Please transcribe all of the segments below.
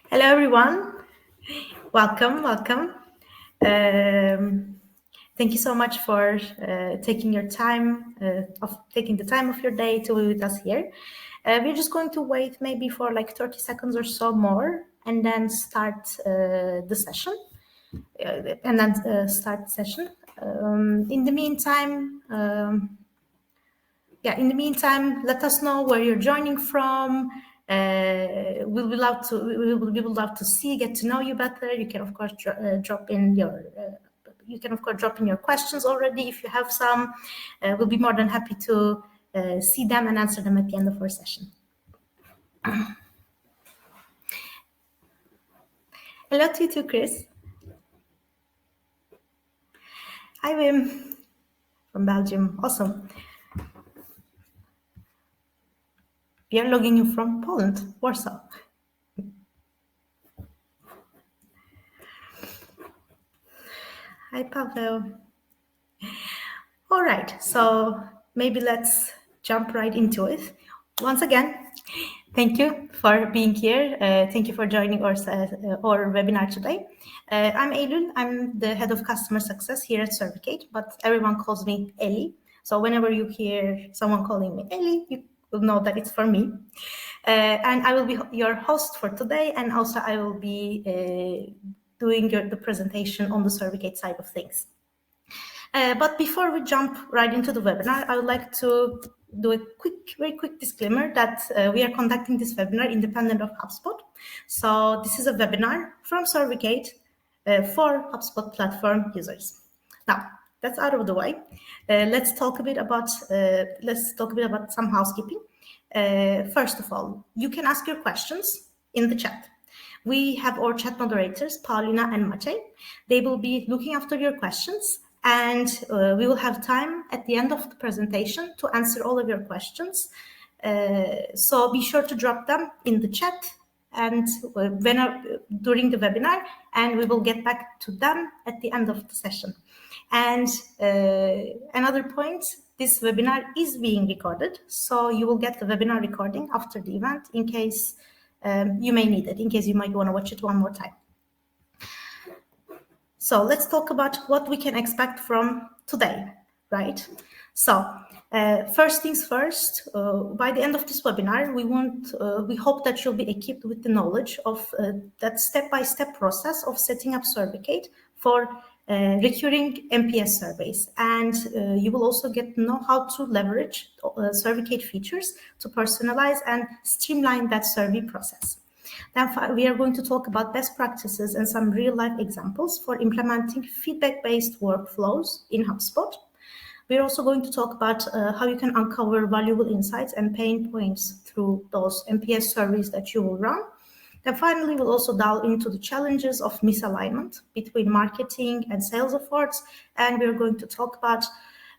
Hello, everyone. Welcome. Thank you so much for taking the time of your day to be with us here. We're just going to wait maybe for like 30 seconds or so more, and then start the session. In the meantime, let us know where you're joining from. We will love to get to know you better. You can of course drop in your questions already if you have some. We'll be more than happy to see them and answer them at the end of our session. Hello to you too, Chris. Hi, Wim from Belgium. Awesome. We are logging in from Poland, Warsaw. Hi, Pavel. All right, so maybe let's jump right into it. Once again, thank you for being here. Thank you for joining our webinar today. I'm Eylül. I'm the head of customer success here at Survicate, but everyone calls me Ellie. So whenever you hear someone calling me Ellie, you will know that it's for me. And I will be your host for today, and also I will be doing the presentation on the Survicate side of things. But before we jump right into the webinar, I would like to do a very quick disclaimer that we are conducting this webinar independent of HubSpot. So this is a webinar from Survicate for HubSpot platform users. Now, that's out of the way. Let's talk a bit about some housekeeping. First of all, you can ask your questions in the chat. We have our chat moderators, Paulina and Maciej. They will be looking after your questions, and we will have time at the end of the presentation to answer all of your questions. So be sure to drop them in the chat and during the webinar, and we will get back to them at the end of the session. And another point, this webinar is being recorded, so you will get the webinar recording after the event in case you may need it, in case you might want to watch it one more time. So let's talk about what we can expect from today, right? So first things first, by the end of this webinar, we hope that you'll be equipped with the knowledge of that step-by-step process of setting up Survicate for recurring NPS surveys. And you will also get to know how to leverage Survicate features to personalize and streamline that survey process. Then we are going to talk about best practices and some real-life examples for implementing feedback-based workflows in HubSpot. We're also going to talk about how you can uncover valuable insights and pain points through those NPS surveys that you will run. Then finally, we'll also delve into the challenges of misalignment between marketing and sales efforts, and we're going to talk about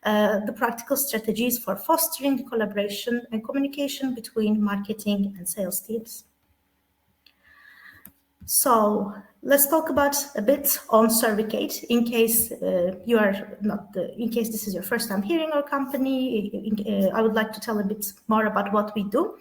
the practical strategies for fostering collaboration and communication between marketing and sales teams. So let's talk about a bit on Survicate in case in case this is your first time hearing our company. I would like to tell a bit more about what we do.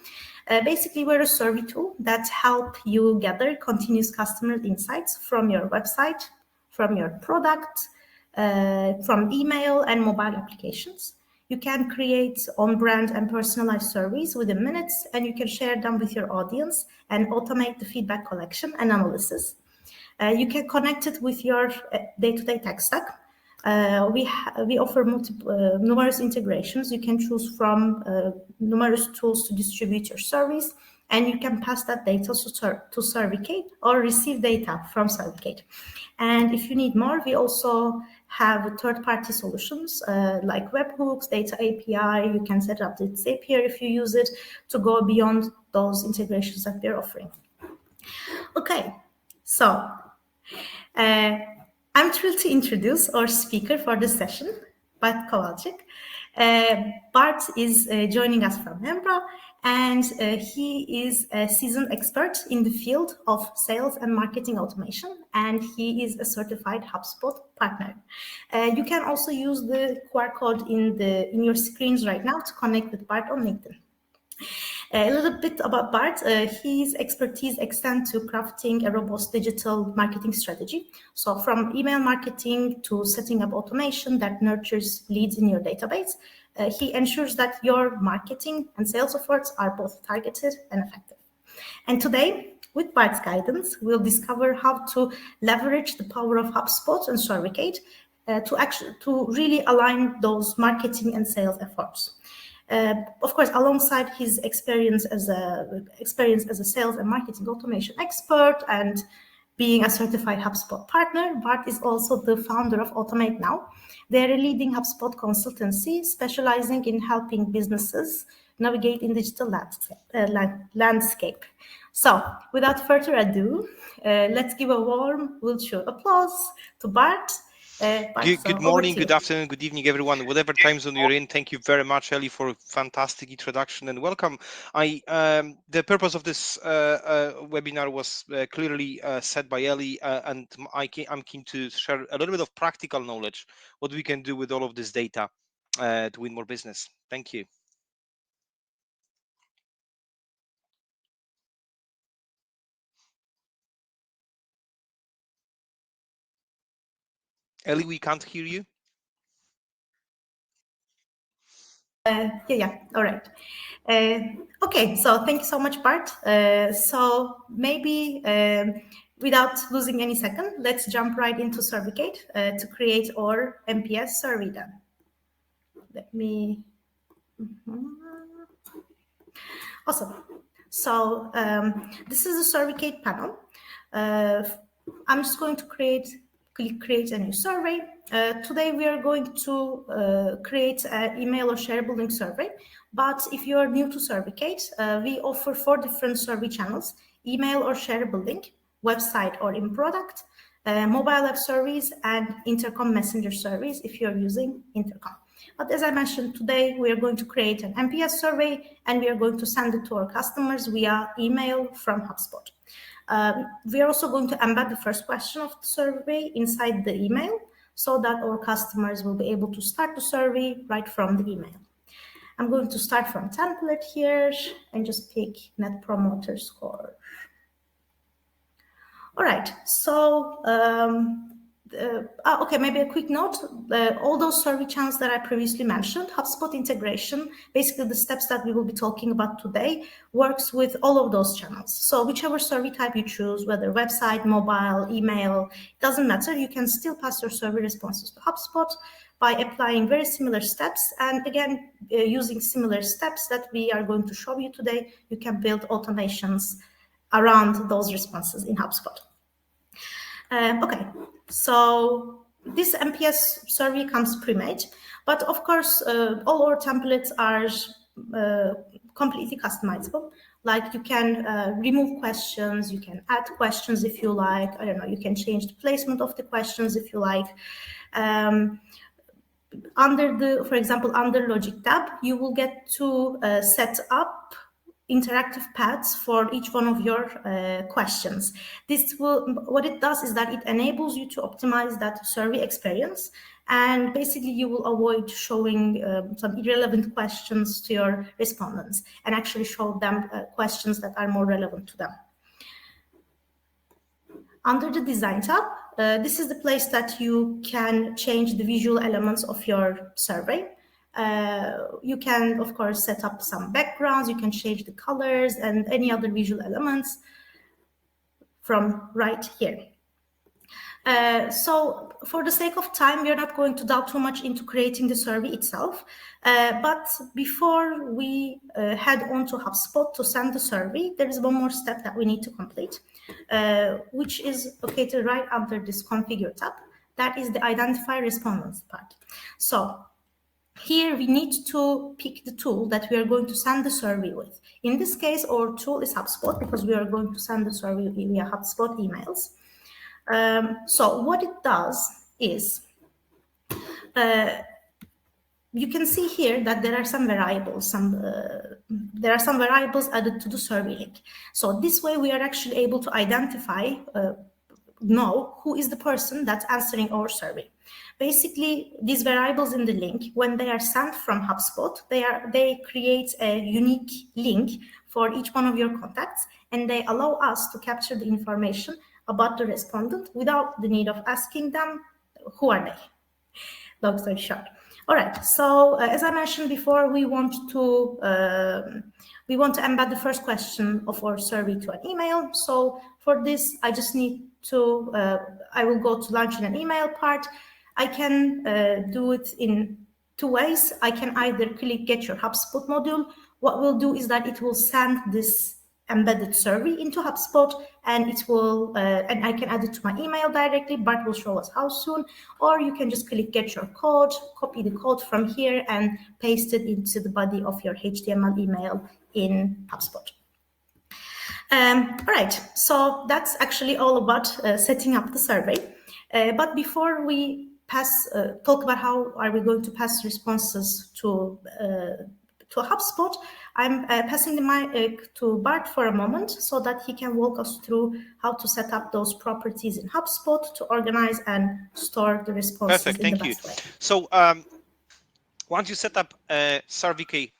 Basically, we're a survey tool that help you gather continuous customer insights from your website, from your product, from email and mobile applications. You can create on-brand and personalized surveys within minutes, and you can share them with your audience and automate the feedback collection and analysis. You can connect it with your day-to-day tech stack. We offer numerous integrations. You can choose from numerous tools to distribute your surveys, and you can pass that data to Survicate or receive data from Survicate. And if you need more, we also have third-party solutions like webhooks, data API. You can set up the Zapier if you use it to go beyond those integrations that we're offering. Okay, so I'm thrilled to introduce our speaker for this session, Bart Kowalczyk. Bart is joining us from Hembra, and he is a seasoned expert in the field of sales and marketing automation, and he is a certified HubSpot partner. You can also use the QR code in your screens right now to connect with Bart on LinkedIn. A little bit about Bart. His expertise extends to crafting a robust digital marketing strategy. So from email marketing to setting up automation that nurtures leads in your database, he ensures that your marketing and sales efforts are both targeted and effective. And today, with Bart's guidance, we'll discover how to leverage the power of HubSpot and Survicate to really align those marketing and sales efforts. Of course, alongside his experience as a sales and marketing automation expert and being a certified HubSpot partner, Bart is also the founder of AutomateNow. They're a leading HubSpot consultancy specializing in helping businesses navigate in digital landscape. So, without further ado, let's give a warm virtual applause to Bart. Good morning, good afternoon, good evening, everyone. Whatever time zone you're in, thank you very much, Ellie, for a fantastic introduction and welcome. The purpose of this webinar was clearly set by Ellie, and I'm keen to share a little bit of practical knowledge, what we can do with all of this data to win more business. Thank you. Ellie, we can't hear you. Yeah, all right. Okay, so thank you so much, Bart. So maybe without losing any second, let's jump right into Survicate to create our NPS survey then. Let me... Awesome. So this is the Survicate panel. I'm just going to create a new survey. Today we are going to create an email or shareable link survey. But if you are new to Survicate, we offer 4 different survey channels: email or shareable link, website or in product, mobile app surveys, and intercom messenger surveys if you're using intercom. But as I mentioned, today we are going to create an NPS survey and we are going to send it to our customers via email from HubSpot. We are also going to embed the first question of the survey inside the email so that our customers will be able to start the survey right from the email. I'm going to start from template here and just pick Net Promoter Score. All right, so okay, maybe a quick note. All those survey channels that I previously mentioned, HubSpot integration, basically the steps that we will be talking about today, works with all of those channels. So whichever survey type you choose, whether website, mobile, email, it doesn't matter. You can still pass your survey responses to HubSpot by applying very similar steps. And again, using similar steps that we are going to show you today, you can build automations around those responses in HubSpot. Okay, so this NPS survey comes pre-made, but of course, all our templates are completely customizable. Like you can remove questions, you can add questions if you like. I don't know, you can change the placement of the questions if you like. For example, under Logic tab, you will get to set up interactive paths for each one of your questions. What it does is that it enables you to optimize that survey experience, and basically you will avoid showing some irrelevant questions to your respondents and actually show them questions that are more relevant to them. Under the Design tab, this is the place that you can change the visual elements of your survey. You can, of course, set up some backgrounds, you can change the colors and any other visual elements from right here. So for the sake of time, we are not going to delve too much into creating the survey itself. But before we head on to HubSpot to send the survey, there is one more step that we need to complete, which is located right under this Configure tab. That is the Identify Respondents part. So here we need to pick the tool that we are going to send the survey with. In this case, our tool is HubSpot because we are going to send the survey via HubSpot emails. So what it does is, you can see here that there are some variables. There are some variables added to the survey link. So this way we are actually able to identify, know who is the person that's answering our survey. Basically, these variables in the link, when they are sent from HubSpot, they create a unique link for each one of your contacts, and they allow us to capture the information about the respondent without the need of asking them who are they. Long story short. All right. So as I mentioned before, we want to embed the first question of our survey to an email. So for this, I just need to I will go to launch in an email part. I can do it in two ways. I can either click get your HubSpot module. What we'll do is that it will send this embedded survey into HubSpot, and it will, and I can add it to my email directly. Bart will show us how soon, or you can just click get your code, copy the code from here, and paste it into the body of your HTML email in HubSpot. All right, so that's actually all about setting up the survey. But before we talk about how are we going to pass responses to HubSpot, I'm passing the mic to Bart for a moment so that he can walk us through how to set up those properties in HubSpot to organize and store the responses Perfect, in the thank you. best way. So once you set up a Certificate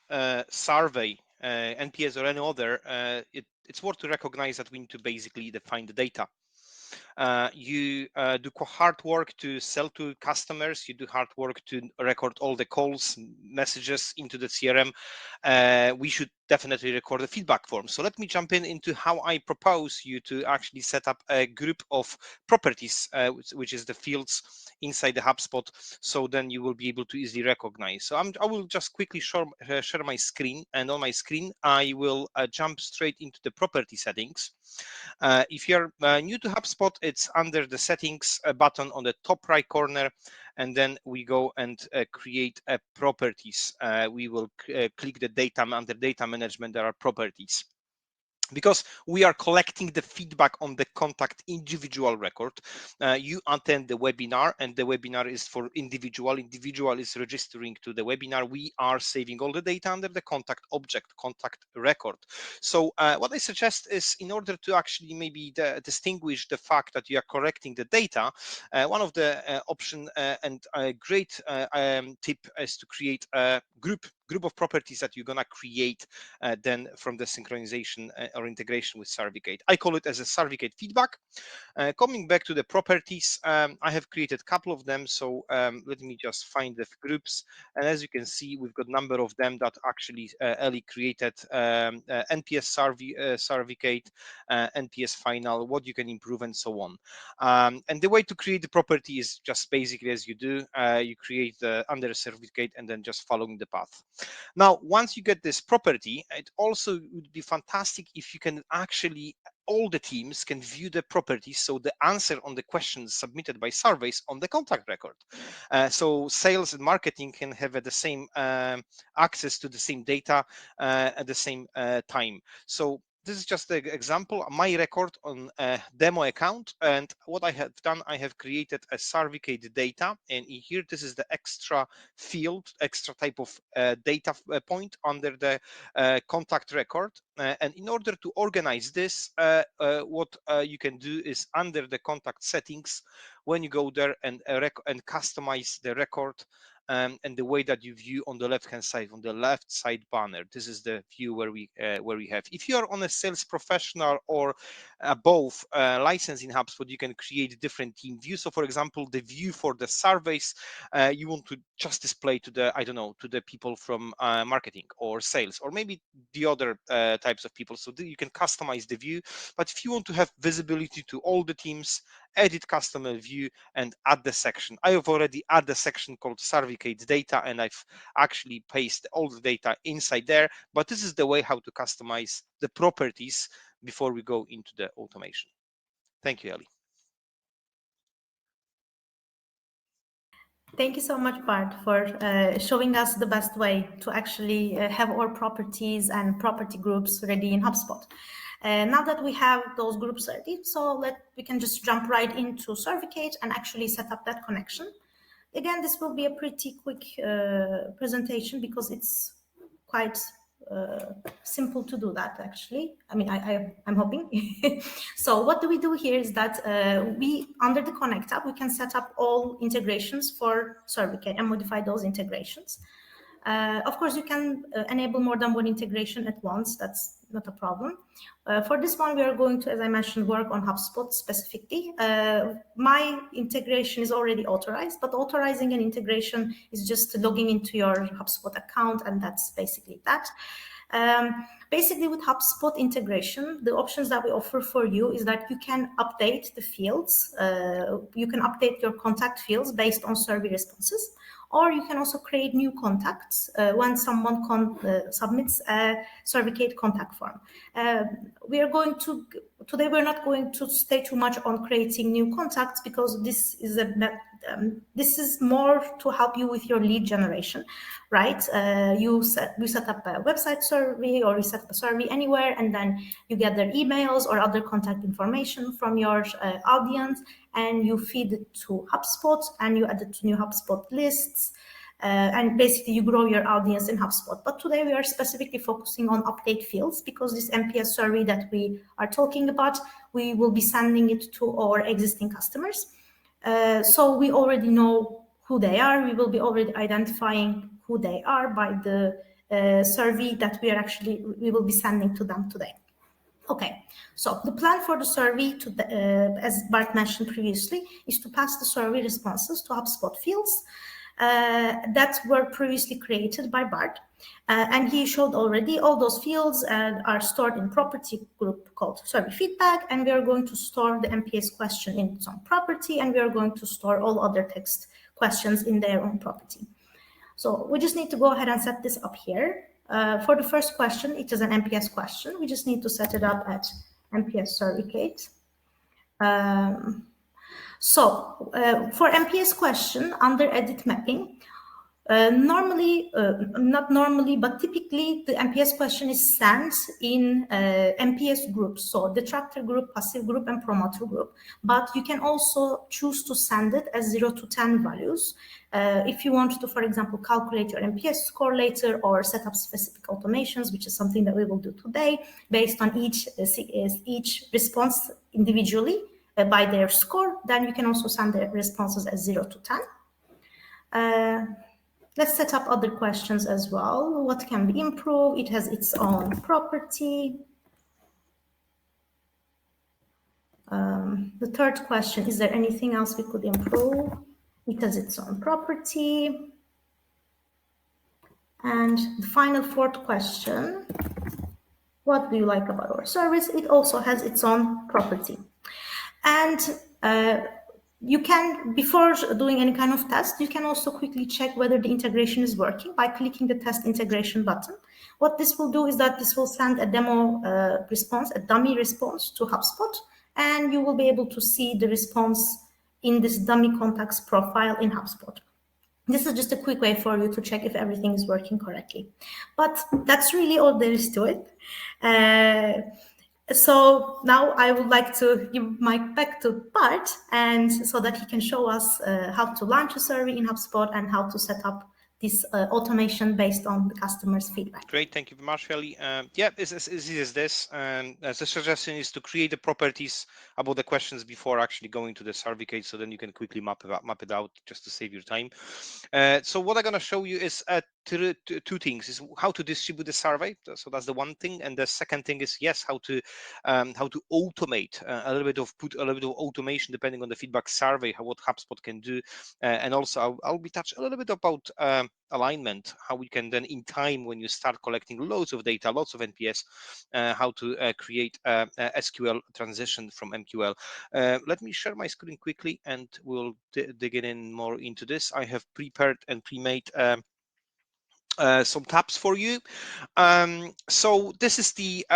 survey, NPS or any other, it's worth to recognize that we need to basically define the data. You do hard work to sell to customers, you do hard work to record all the calls, messages into the CRM. We should definitely record the feedback form. So let me jump into how I propose you to actually set up a group of properties, which is the fields inside the HubSpot. So then you will be able to easily recognize. So I will just quickly share my screen, and on my screen, I will jump straight into the property settings. If you're new to HubSpot, it's under the settings button on the top right corner, and then we go and create properties. We will click the data under data management. There are properties. Because we are collecting the feedback on the contact individual record. You attend the webinar, and the webinar is for individual. Individual is registering to the webinar. We are saving all the data under the contact object, contact record. So what I suggest is, in order to actually maybe distinguish the fact that you are correcting the data, one of the option and a great tip is to create a group of properties that you're gonna create then from the synchronization or integration with Certificate. I call it as a Certificate feedback. Coming back to the properties, I have created a couple of them. So let me just find the groups. And as you can see, we've got a number of them that actually Ellie created. NPS Certificate, NPS final, what you can improve, and so on. And the way to create the property is just basically as you do. You create the under Certificate and then just following the path. Now, once you get this property, it also would be fantastic if you can actually, all the teams can view the properties, so the answer on the questions submitted by surveys on the contact record. So sales and marketing can have the same access to the same data at the same time. So this is just an example, my record on a demo account. And what I have done, I have created a Certificate data. And in here, this is the extra field, extra type of data point under the contact record. And in order to organize this, what you can do is under the contact settings, when you go there and customize the record, and the way that you view on the left hand side, on the left side banner, this is the view where we have. If you are on a sales professional or above license in HubSpot, you can create different team views. So for example, the view for the surveys, you want to just display to the, I don't know, to the people from marketing or sales, or maybe the other types of people. So you can customize the view. But if you want to have visibility to all the teams, edit customer view and add the section. I have already added a section called Certificate data, and I've actually pasted all the data inside there. But this is the way how to customize the properties before we go into the automation. Thank you, Ellie. Thank you so much, Bart, for showing us the best way to actually have our properties and property groups ready in HubSpot. Now that we have those groups ready, so we can just jump right into Certificate and actually set up that connection. Again, this will be a pretty quick presentation because it's quite simple to do that, actually. I mean, I'm hoping. So what do we do here is that we, under the Connect tab, we can set up all integrations for Survicate and modify those integrations. Of course, you can enable more than one integration at once. That's not a problem. For this one, we are going to, as I mentioned, work on HubSpot specifically. My integration is already authorized, but authorizing an integration is just logging into your HubSpot account, and that's basically that. Basically, with HubSpot integration, the options that we offer for you is that you can update the fields. You can update your contact fields based on survey responses, or you can also create new contacts when someone submits a Survicate contact form. Today we're not going to stay too much on creating new contacts, because this is more to help you with your lead generation, right? You set up a website survey, or you set up a survey anywhere, and then you get their emails or other contact information from your audience, and you feed it to HubSpot, and you add it to new HubSpot lists, and basically you grow your audience in HubSpot. But today we are specifically focusing on update fields, because this NPS survey that we are talking about, we will be sending it to our existing customers. So we already know who they are. We will be already identifying who they are by the survey that we will be sending to them today. Okay, so the plan for the survey, as Bart mentioned previously, is to pass the survey responses to HubSpot fields that were previously created by Bart. And he showed already all those fields are stored in property group called survey feedback, and we are going to store the NPS question in its own property, and we are going to store all other text questions in their own property. So we just need to go ahead and set this up here. For the first question, it is an NPS question. We just need to set it up at NPS Certificate. For NPS question under edit mapping, not normally, but typically the NPS question is sent in NPS groups, so detractor group, passive group, and promoter group. But you can also choose to send it as 0 to 10 values. If you want to, for example, calculate your NPS score later, or set up specific automations, which is something that we will do today, based on each response individually by their score, then you can also send the responses as 0 to 10. Let's set up other questions as well. What can be improved? It has its own property. The third question, is there anything else we could improve? It has its own property. And the final fourth question, what do you like about our service? It also has its own property. And you can, before doing any kind of test, you can also quickly check whether the integration is working by clicking the test integration button. What this will do is that this will send a demo response, a dummy response to HubSpot, and you will be able to see the response in this dummy contacts profile in HubSpot. This is just a quick way for you to check if everything is working correctly. But that's really all there is to it. So now I would like to give mic back to Bart, and so that he can show us how to launch a survey in HubSpot and how to set up this automation based on the customer's feedback. Great, thank you very much, Ellie. Yeah, it's as easy as this. The suggestion is to create the properties about the questions before actually going to the Certificate, so then you can quickly map it out just to save your time. So what I'm going to show you is two things: is how to distribute the survey. So that's the one thing, and the second thing is how to automate put a little bit of automation depending on the feedback survey, what HubSpot can do, and also I'll be touching a little bit about alignment, how we can then in time, when you start collecting loads of data, lots of NPS, how to create a SQL transition from MQL. Let me share my screen quickly and we'll dig in more into this. I have prepared and pre-made some tabs for you. So this is the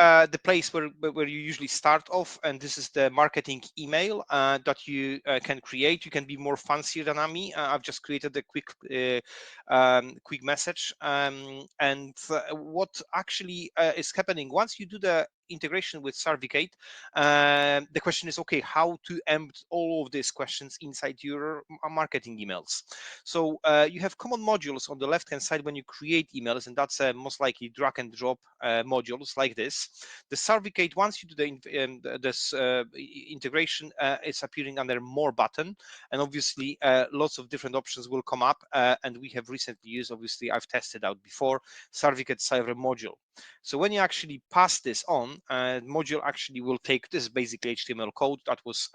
place where you usually start off, and this is the marketing email that you can create. You can be more fancier than me. I've just created a quick message, and what actually is happening once you do the integration with Certificate, the question is, okay, how to embed all of these questions inside your marketing emails. So you have common modules on the left hand side when you create emails, and that's most likely drag and drop modules like this. The Certificate, once you do this integration, is appearing under more button, and obviously lots of different options will come up, and we have recently used, obviously I've tested out before, Certificate Server module. So when you actually pass this on, module actually will take this basic HTML code that was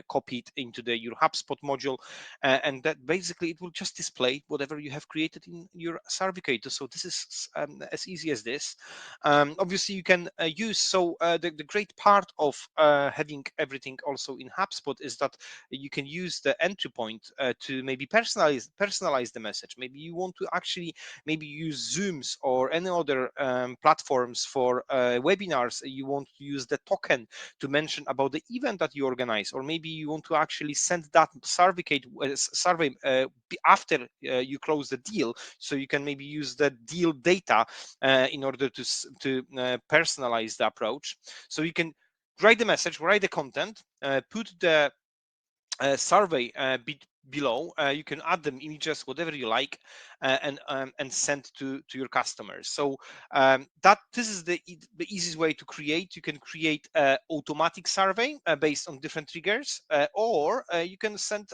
copied into your HubSpot module, and that basically it will just display whatever you have created in your Certificate. So this is as easy as this. Obviously you can use, so the great part of having everything also in HubSpot is that you can use the entry point to maybe personalize the message. Maybe you want to actually maybe use Zooms or any other platforms for webinars. You want to use the token to mention about the event that you organize, or maybe you want to actually send that survey after you close the deal, so you can maybe use the deal data in order to personalize the approach. So you can write the message, write the content, put the survey bit below. You can add them images, whatever you like, and send to your customers. So that this is the easiest way to create. You can create automatic survey based on different triggers, or you can send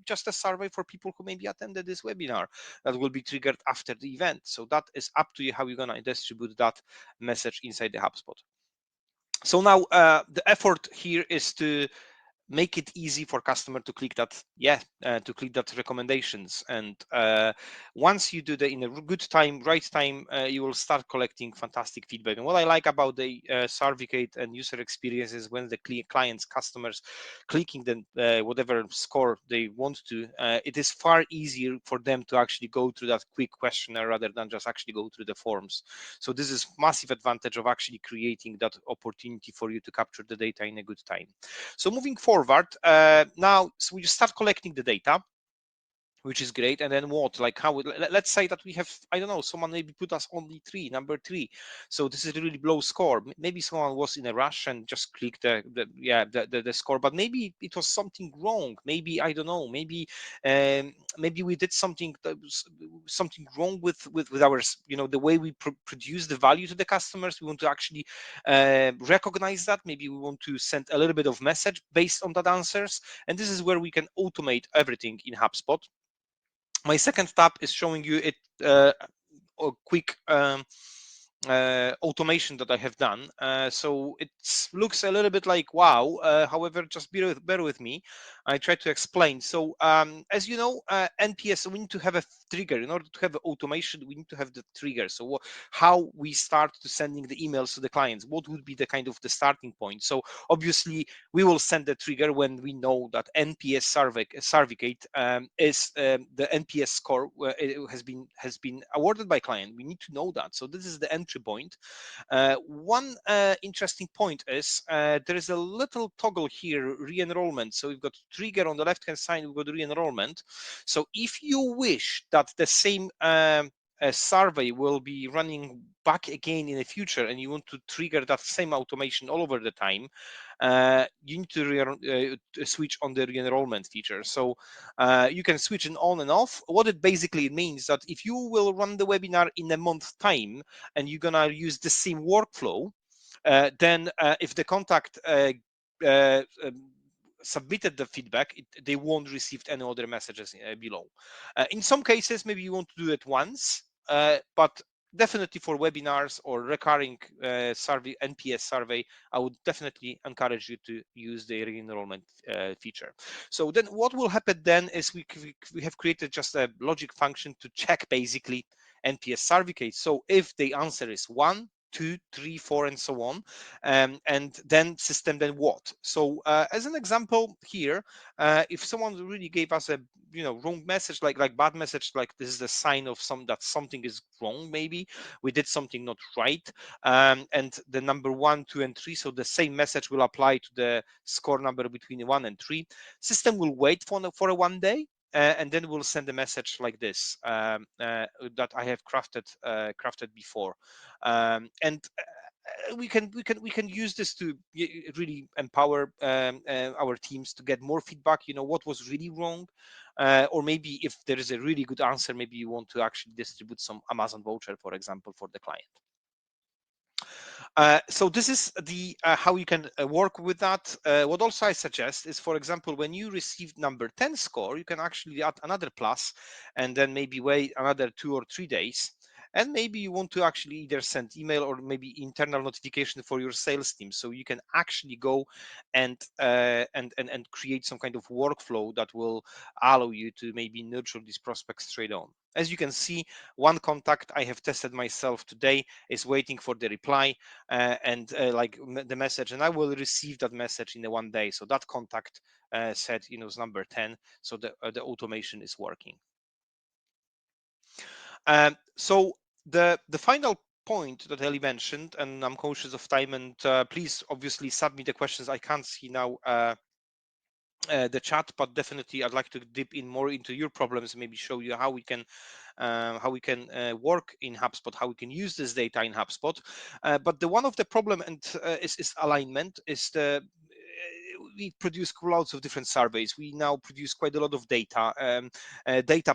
just a survey for people who maybe attended this webinar that will be triggered after the event. So that is up to you how you're gonna distribute that message inside the HubSpot. So now the effort here is to make it easy for customer to click that to click that recommendations, and once you do that in a good time, right time, you will start collecting fantastic feedback. And what I like about the Certificate and user experience is when the clients, customers clicking the whatever score they want to, it is far easier for them to actually go through that quick questionnaire rather than just actually go through the forms. So this is massive advantage of actually creating that opportunity for you to capture the data in a good time. So moving forward, now, so we just start collecting the data, which is great. And then what, like how, let's say that we have, I don't know, someone maybe put us only number three. So this is a really low score. Maybe someone was in a rush and just clicked the score, but maybe it was something wrong. Maybe, I don't know, maybe we did something wrong with our, the way we produce the value to the customers. We want to actually recognize that. Maybe we want to send a little bit of message based on that answers. And this is where we can automate everything in HubSpot. My second tab is showing you it a quick automation that I have done. So it looks a little bit like wow. However, just bear with me. I try to explain. So as you know, NPS, we need to have a trigger. In order to have automation, we need to have the trigger. So how we start to sending the emails to the clients, what would be the kind of the starting point? So obviously we will send the trigger when we know that NPS Certificate is the NPS score it has been awarded by client. We need to know that. So this is the entry point. One interesting point is there is a little toggle here, re-enrollment. So we've got trigger on the left hand side, we've got re-enrollment. So if you wish that the same survey will be running back again in the future, and you want to trigger that same automation all over the time, you need to switch on the re-enrollment feature. So you can switch it on and off. What it basically means that if you will run the webinar in a month time and you're gonna use the same workflow, then if the contact submitted the feedback, they won't receive any other messages below. In some cases, maybe you want to do it once, but definitely for webinars or recurring survey, NPS survey, I would definitely encourage you to use the re-enrollment feature. So then what will happen then is we have created just a logic function to check basically NPS Certificate. So if the answer is 1, 2, 3, 4, and so on, and then system then what? So as an example here, if someone really gave us a wrong message, like bad message, like this is a sign of that something is wrong, maybe we did something not right, and the number 1, 2, and 3, so the same message will apply to the score number between 1 and 3. System will wait for a 1 day, and then we'll send a message like this that I have crafted before, and we can use this to really empower our teams to get more feedback, what was really wrong, or maybe if there is a really good answer, maybe you want to actually distribute some Amazon voucher, for example, for the client. So this is the how you can work with that. What also I suggest is, for example, when you receive number 10 score, you can actually add another plus, and then maybe wait another 2 or 3 days. And maybe you want to actually either send email or maybe internal notification for your sales team, so you can actually go and create some kind of workflow that will allow you to maybe nurture these prospects straight on. As you can see, one contact I have tested myself today is waiting for the reply and like the message, and I will receive that message in the 1 day. So that contact said, is number 10. So the automation is working. So the final point that Ellie mentioned, and I'm conscious of time, and please obviously submit the questions. I can't see now the chat, but definitely I'd like to dip in more into your problems, maybe show you how we can work in HubSpot, how we can use this data in HubSpot. But the one of the problem and is alignment. Is the we produce lots of different surveys. We now produce quite a lot of data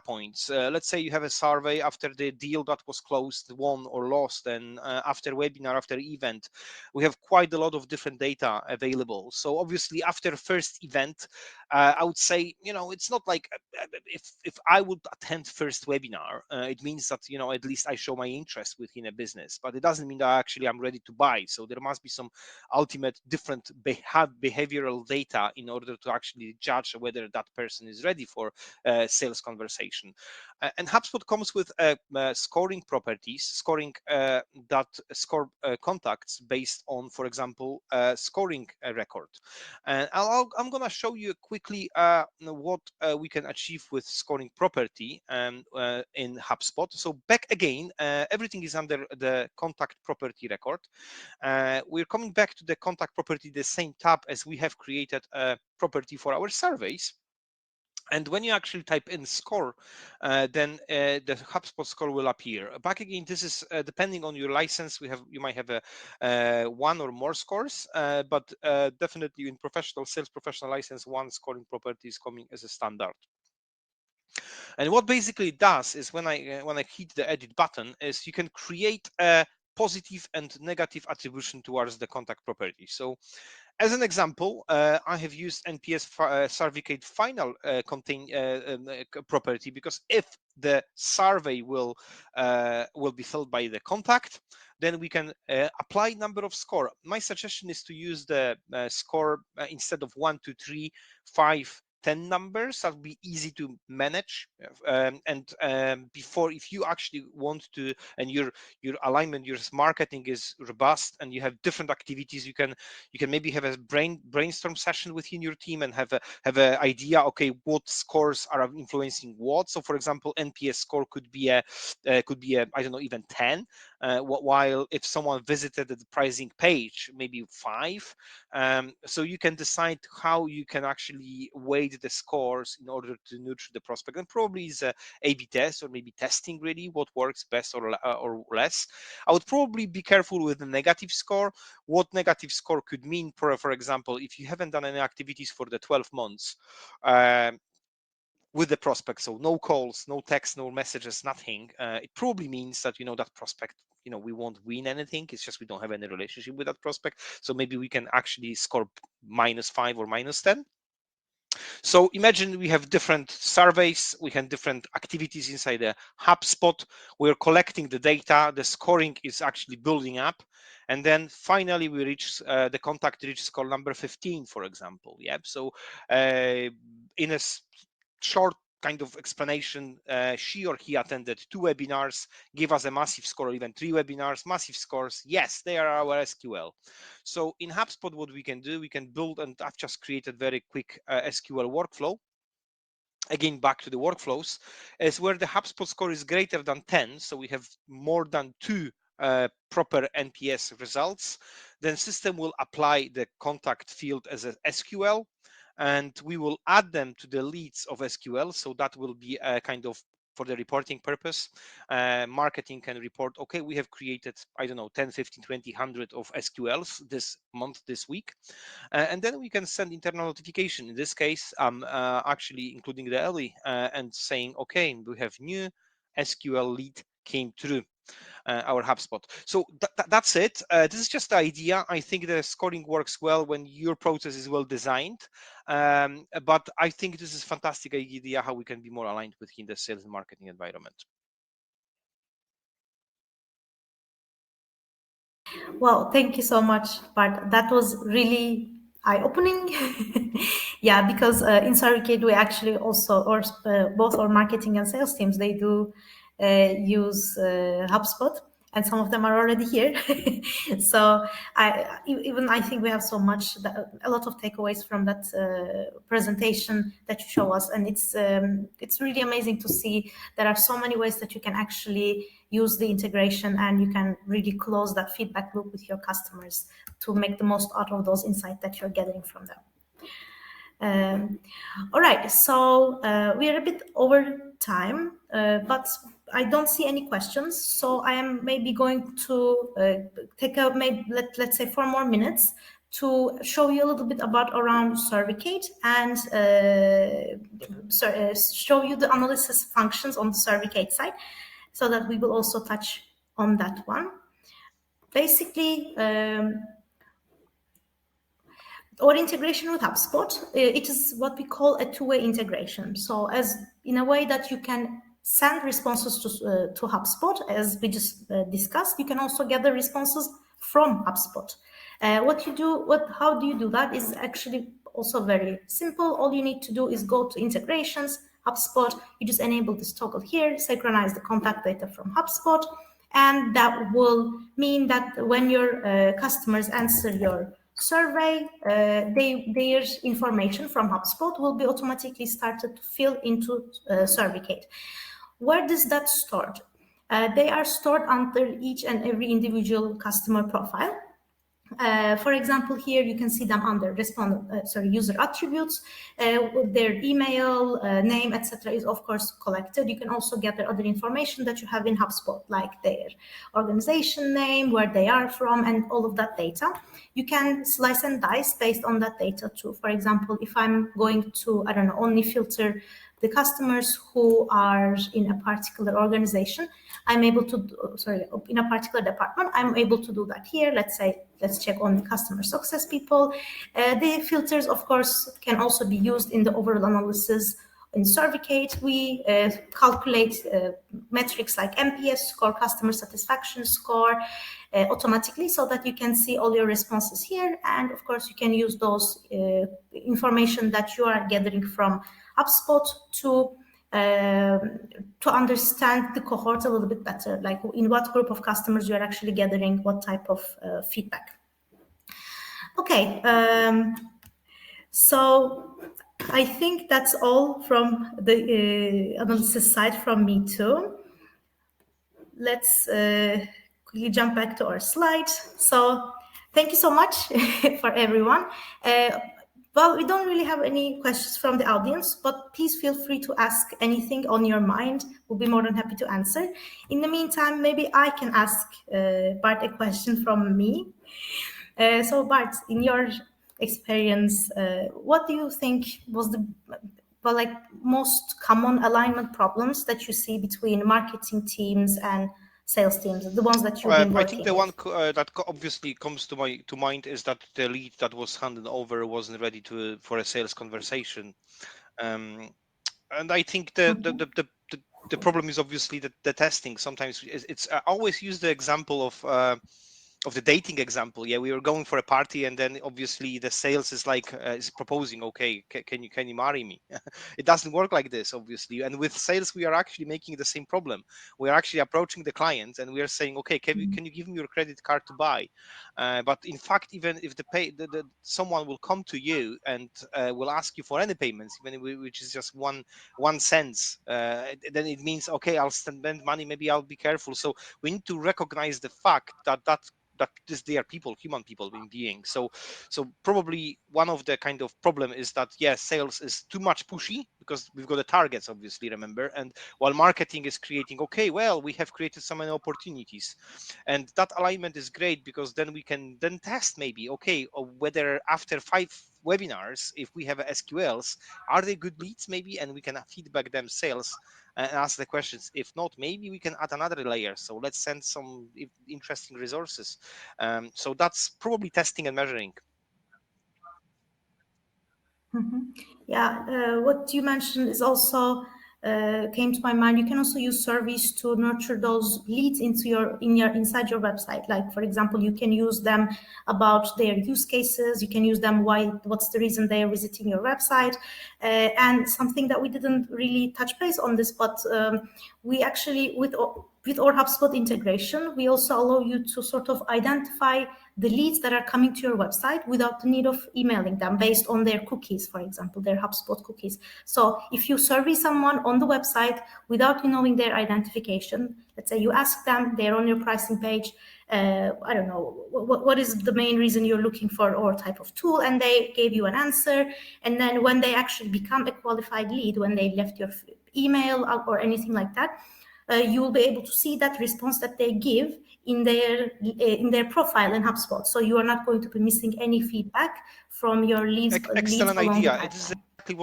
points. Let's say you have a survey after the deal that was closed, won or lost, and after webinar, after event, we have quite a lot of different data available. So obviously, after first event, I would say, it's not like if I would attend first webinar, it means that at least I show my interest within a business, but it doesn't mean that actually I'm ready to buy. So there must be some ultimate different behavioral data in order to actually judge whether that person is ready for sales conversation. And HubSpot comes with scoring properties, scoring that score contacts based on, for example, scoring record. And I'm going to show you quickly what we can achieve with scoring property in HubSpot. So back again, everything is under the contact property record. We're coming back to the contact property, the same tab as we have created a property for our surveys. And when you actually type in score, then the HubSpot score will appear. Back again, this is depending on your license. You might have one or more scores, but definitely in professional sales, professional license, one scoring property is coming as a standard. And what basically it does is when I hit the edit button, is you can create a positive and negative attribution towards the contact property. So as an example, I have used NPS Certificate final property, because if the survey will be filled by the contact, then we can apply number of score. My suggestion is to use the score instead of 1, 2, 3, 5, 10 numbers. That would be easy to manage. Before, if you actually want to, and your alignment, your marketing is robust, and you have different activities, you can maybe have a brainstorm session within your team and have a idea. Okay, what scores are influencing what? So, for example, NPS score could be a I don't know, even 10. While if someone visited the pricing page, maybe 5. So you can decide how you can actually weight the scores in order to nurture the prospect, and probably is a A/B test, or maybe testing really what works best or less. I would probably be careful with the negative score. What negative score could mean, for example, if you haven't done any activities for the 12 months with the prospect, so no calls, no texts, no messages, nothing, it probably means that that prospect, we won't win anything. It's just we don't have any relationship with that prospect. So maybe we can actually score -5 or -10. So imagine we have different surveys, we have different activities inside the HubSpot. We're collecting the data, the scoring is actually building up, and then finally we reach the contact reach score number 15, for example. Yeah. So in a short kind of explanation, she or he attended 2 webinars, give us a massive score, or even 3 webinars, massive scores. Yes, they are our SQL. So in HubSpot, what we can do, we can build, and I've just created very quick SQL workflow. Again, back to the workflows, is where the HubSpot score is greater than 10. So we have more than 2 proper NPS results. Then system will apply the contact field as a SQL, and we will add them to the leads of SQL. So that will be a kind of for the reporting purpose. Marketing can report, okay, we have created, I don't know, 10, 15, 20, 100 of SQLs this month, this week. And then we can send internal notification. In this case, I'm actually including the early and saying, okay, we have new SQL lead came through our HubSpot. So that's it. This is just the idea. I think the scoring works well when your process is well designed. But I think this is a fantastic idea how we can be more aligned within the sales and marketing environment. Well, thank you so much, Bart. That was really eye-opening. Yeah, because in Survicate we actually also, or both our marketing and sales teams, they do use HubSpot, and some of them are already here. So even I think we have so much, a lot of takeaways from that presentation that you show us, and it's really amazing to see there are so many ways that you can actually use the integration, and you can really close that feedback loop with your customers to make the most out of those insights that you're getting from them. All right, so we are a bit over time, but I don't see any questions. So I am maybe going to take a maybe let's say 4 more minutes to show you a little bit about around Survicate and show you the analysis functions on the Survicate side, so that we will also touch on that one. Basically, our integration with HubSpot, it is what we call a two-way integration. So as in a way that you can send responses to HubSpot, as we just discussed, you can also gather responses from HubSpot. How do you do that is actually also very simple. All you need to do is go to integrations, HubSpot, you just enable this toggle here, synchronize the contact data from HubSpot, and that will mean that when your customers answer your survey, their information from HubSpot will be automatically started to fill into Survicate. Where does that stored? They are stored under each and every individual customer profile. For example, here you can see them under user attributes. Their email, name, etc. is of course collected. You can also gather other information that you have in HubSpot, like their organization name, where they are from, and all of that data. You can slice and dice based on that data too. For example, if I'm going to, I don't know, only filter the customers who are in a particular organization, I'm able to, in a particular department, I'm able to do that here. Let's check on the customer success people. The filters, of course, can also be used in the overall analysis. In Survicate, we calculate metrics like NPS score, customer satisfaction score, automatically, so that you can see all your responses here. And of course, you can use those information that you are gathering from HubSpot to understand the cohort a little bit better, like in what group of customers you are actually gathering what type of feedback. Okay, so I think that's all from the analysis side from me too. Let's quickly jump back to our slides. So thank you so much for everyone. Well, we don't really have any questions from the audience, but please feel free to ask anything on your mind. We'll be more than happy to answer. In the meantime, maybe I can ask Bart a question from me. So Bart, in your experience, what do you think was the most common alignment problems that you see between marketing teams and sales teams, the ones that you've been working I think the with? one that obviously comes to mind is that the lead that was handed over wasn't ready for a sales conversation, and I think the problem is obviously the testing. Sometimes it's I always use the example of the dating example. Yeah, we were going for a party, and then obviously the sales is like is proposing, okay, can you marry me? It doesn't work like this, obviously. And with sales, we are actually making the same problem. We are actually approaching the client, and we are saying, okay, can you give me your credit card to buy? But in fact, even if someone will come to you and will ask you for any payments, even which is just one cent, then it means, okay, I'll spend money. Maybe I'll be careful. So we need to recognize the fact that they are people, human people, beings. So probably one of the kind of problem is that, yes, sales is too much pushy, because we've got the targets, obviously, remember, and while marketing is creating, okay, well, we have created so many opportunities, and that alignment is great, because then we can then test maybe, okay, whether after 5 webinars, if we have SQLs, are they good leads maybe, and we can feedback them sales and ask the questions. If not, maybe we can add another layer. So let's send some interesting resources. So that's probably testing and measuring. Yeah, what you mentioned is also came to my mind. You can also use surveys to nurture those leads into your inside your website. Like for example, you can use them about their use cases. You can use them what's the reason they are visiting your website, and something that we didn't really touch base on this, but we actually with our HubSpot integration, we also allow you to sort of identify the leads that are coming to your website without the need of emailing them based on their cookies, for example, their HubSpot cookies. So if you survey someone on the website without you knowing their identification, let's say you ask them, they're on your pricing page, I don't know, what is the main reason you're looking for or type of tool, and they gave you an answer. And then when they actually become a qualified lead, when they left your email or anything like that, you will be able to see that response that they give in their profile in HubSpot. So you are not going to be missing any feedback from your leads Excellent along the idea. It is pipeline. exactly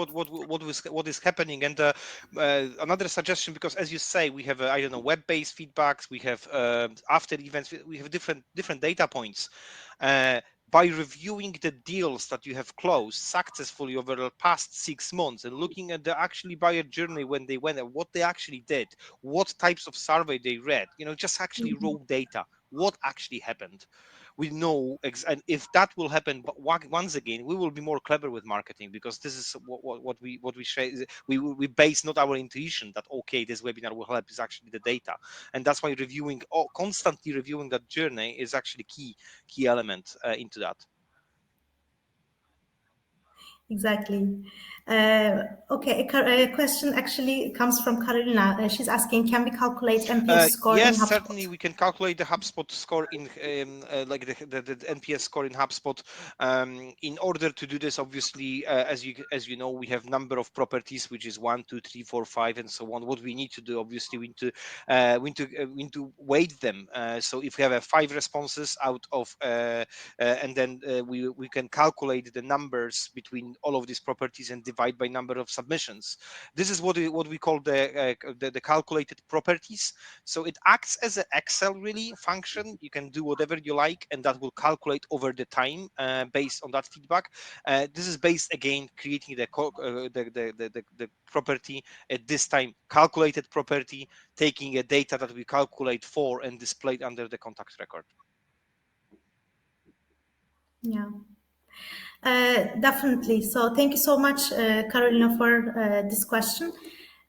what is happening. And another suggestion, because as you say, we have I don't know, web-based feedbacks. We have after events. We have different data points. By reviewing the deals that you have closed successfully over the past 6 months and looking at the actually buyer journey when they went and what they actually did, what types of survey they read, just actually raw data, what actually happened. We know, and if that will happen, but once again, we will be more clever with marketing, because this is what we share. We base not our intuition that okay, this webinar will help, is actually the data, and that's why constantly reviewing that journey is actually key element into that. Exactly. Okay, a question actually comes from Carolina. She's asking, can we calculate NPS score in Yes, HubSpot? certainly we can calculate the HubSpot score in like the NPS score in HubSpot. In order to do this, obviously, as you know, we have number of properties, which is 1, 2, 3, 4, 5, and so on. What we need to do, obviously, we need to weight them. So if we have 5 responses out of, and then we can calculate the numbers between all of these properties and divide by number of submissions. This is what we call the calculated properties. So it acts as an Excel really function. You can do whatever you like, and that will calculate over the time based on that feedback. This is based again creating the property at this time, calculated property, taking a data that we calculate for and displayed under the contact record. Yeah. Definitely. So thank you so much, Carolina, for this question.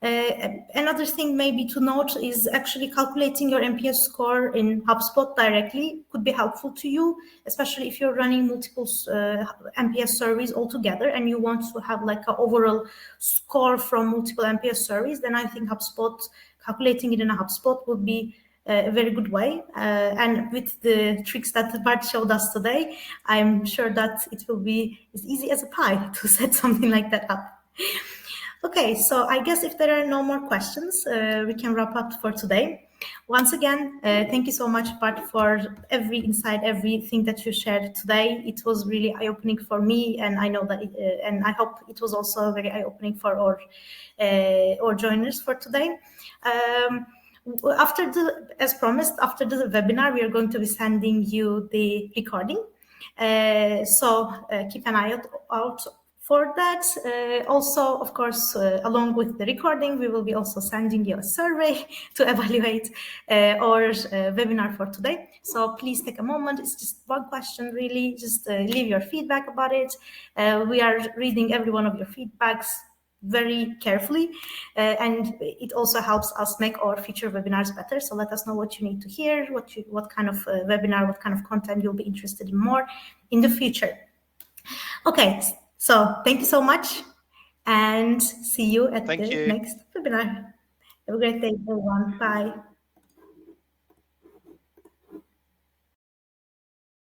Another thing maybe to note is actually calculating your NPS score in HubSpot directly could be helpful to you, especially if you're running multiple NPS surveys altogether and you want to have like an overall score from multiple NPS surveys. Then I think calculating it in a HubSpot would be a very good way. And with the tricks that Bart showed us today, I'm sure that it will be as easy as a pie to set something like that up. Okay, so I guess if there are no more questions, we can wrap up for today. Once again, thank you so much, Bart, for every insight, everything that you shared today. It was really eye-opening for me, and I know that, and I hope it was also very eye-opening for our joiners for today. As promised, after the webinar, we are going to be sending you the recording. So keep an eye out for that. Also, of course, along with the recording, we will be also sending you a survey to evaluate our webinar for today. So please take a moment. It's just one question, really. Just leave your feedback about it. We are reading every one of your feedbacks very carefully, and it also helps us make our future webinars better. So let us know what you need to hear, what kind of webinar, what kind of content you'll be interested in more in the future. Okay, so thank you so much, and see you at the next webinar. Have a great day, everyone. Bye.